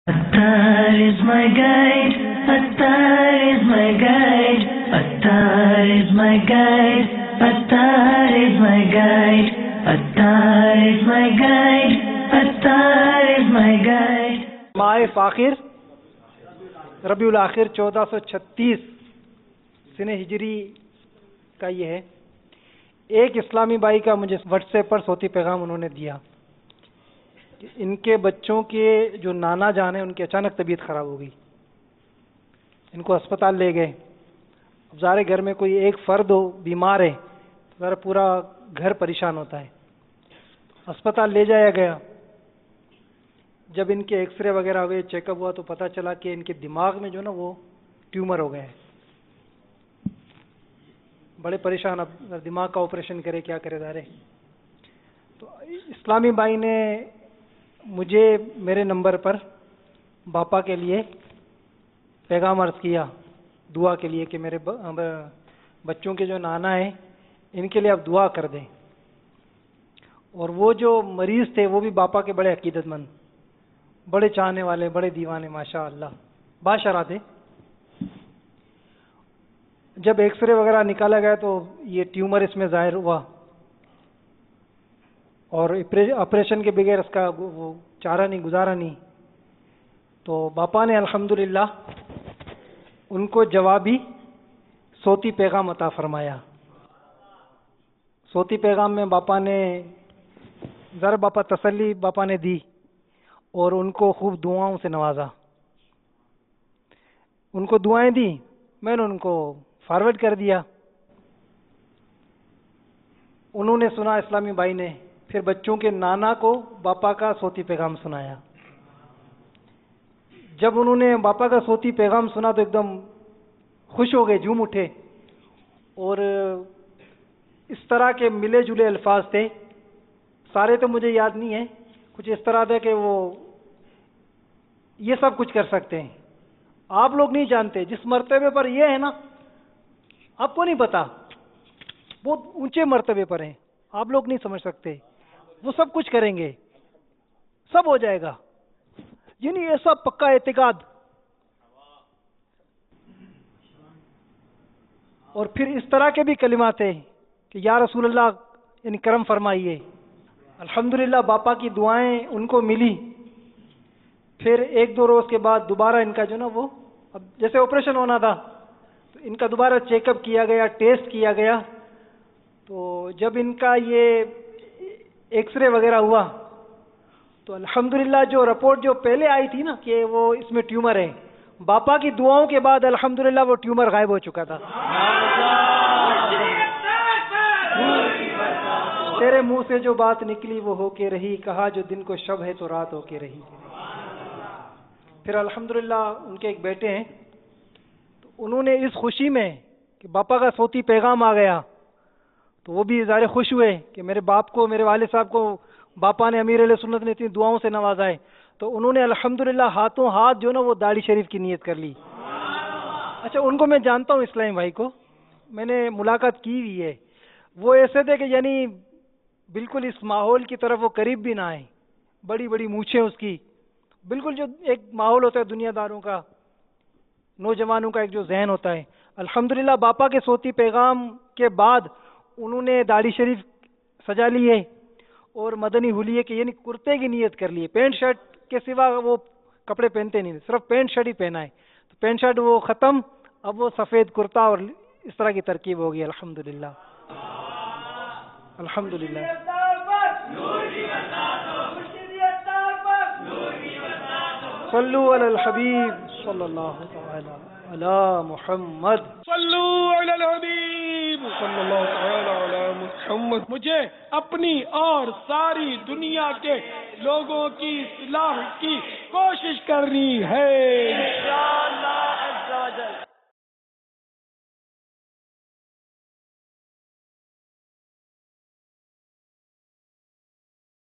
Attar is my guide, Attar is my guide, Attar is my guide, Attar is my guide, Attar is my guide, Attar is my guide. ماہ فاخر ربیع الاخر 1436 سنہ ہجری کا یہ ہے. ایک اسلامی بھائی کا مجھے واٹس ایپ پر صوتی پیغام انہوں نے دیا کہ ان کے بچوں کے جو نانا جان ہیں ان کی اچانک طبیعت خراب ہو گئی. ان کو اسپتال لے گئے. اب ظاہر گھر میں کوئی ایک فرد ہو بیمار ہے تو ذرا پورا گھر پریشان ہوتا ہے. اسپتال لے جایا گیا. جب ان کے ایکس رے وغیرہ ہوئے, چیک اپ ہوا تو پتہ چلا کہ ان کے دماغ میں جو نا وہ ٹیومر ہو گیا ہے. بڑے پریشان, اب دماغ کا آپریشن کرے کیا کرے ظاہر. تو اسلامی بھائی نے مجھے میرے نمبر پر باپا کے لیے پیغام عرض کیا دعا کے لیے کہ میرے بچوں کے جو نانا ہیں ان کے لیے آپ دعا کر دیں. اور وہ جو مریض تھے وہ بھی باپا کے بڑے عقیدت مند, بڑے چاہنے والے, بڑے دیوانے, ماشاء اللہ باشرا تھے. جب ایکس رے وغیرہ نکالا گیا تو یہ ٹیومر اس میں ظاہر ہوا اور آپریشن کے بغیر اس کا وہ چارہ نہیں, گزارا نہیں. تو باپا نے الحمدللہ ان کو جوابی صوتی پیغام عطا فرمایا. صوتی پیغام میں باپا نے ذرا باپا تسلی باپا نے دی اور ان کو خوب دعاؤں سے نوازا. ان کو دعائیں دی, میں نے ان کو فارورڈ کر دیا. انہوں نے سنا اسلامی بھائی نے, پھر بچوں کے نانا کو باپا کا صوتی پیغام سنایا. جب انہوں نے باپا کا صوتی پیغام سنا تو ایک دم خوش ہو گئے, جھوم اٹھے. اور اس طرح کے ملے جلے الفاظ تھے, سارے تو مجھے یاد نہیں ہیں, کچھ اس طرح تھے کہ وہ یہ سب کچھ کر سکتے ہیں, آپ لوگ نہیں جانتے, جس مرتبے پر یہ ہے نا آپ کو نہیں پتا, بہت اونچے مرتبے پر ہیں, آپ لوگ نہیں سمجھ سکتے. وہ سب کچھ کریں گے, سب ہو جائے گا, یعنی ایسا پکا اعتقاد. اور پھر اس طرح کے بھی کلمات ہیں کہ یا رسول اللہ یعنی کرم فرمائیے. الحمدللہ باپا کی دعائیں ان کو ملی. پھر ایک دو روز کے بعد دوبارہ ان کا جو نا وہ اب جیسے آپریشن ہونا تھا تو ان کا دوبارہ چیک اپ کیا گیا, ٹیسٹ کیا گیا. تو جب ان کا یہ ایکس رے وغیرہ ہوا تو الحمدللہ جو رپورٹ جو پہلے آئی تھی نا کہ وہ اس میں ٹیومر ہے, باپا کی دعاؤں کے بعد الحمدللہ وہ ٹیومر غائب ہو چکا تھا. تیرے منہ سے جو بات نکلی وہ ہو کے رہی, کہا جو دن کو شب ہے تو رات ہو کے رہی. پھر الحمدللہ ان کے ایک بیٹے ہیں, تو انہوں نے اس خوشی میں کہ باپا کا صوتی پیغام آ گیا تو وہ بھی ظاہر خوش ہوئے کہ میرے باپ کو, میرے والد صاحب کو باپا نے, امیر علیہ سنت نے اتنی دعاؤں سے نوازا ہے. تو انہوں نے الحمدللہ ہاتھوں ہاتھ جو نا وہ داڑھی شریف کی نیت کر لی. اچھا ان کو میں جانتا ہوں, اسلامی بھائی کو میں نے ملاقات کی ہوئی ہے. وہ ایسے تھے کہ یعنی بالکل اس ماحول کی طرف وہ قریب بھی نہ آئے, بڑی بڑی مونچھیں اس کی, بالکل جو ایک ماحول ہوتا ہے دنیا داروں کا, نوجوانوں کا ایک جو ذہن ہوتا ہے. الحمدللہ باپا کے صوتی پیغام کے بعد انہوں نے داڑھی شریف سجا لی ہے اور مدنی حلیے کے یعنی کرتے کی نیت کر لی ہے. پینٹ شرٹ کے سوا وہ کپڑے پہنتے نہیں, صرف پینٹ شرٹ ہی پہنا ہے. تو پینٹ شرٹ وہ ختم, اب وہ سفید کرتا اور اس طرح کی ترکیب ہوگی. الحمدللہ الحمدللہ. صلو علی الحبیب صلی اللہ تعالی علی محمد. صلو علی الحبیب صلی اللہ تعالی علی محمد. مجھے اپنی اور ساری دنیا کے لوگوں کی اصلاح کی کوشش کرنی ہے.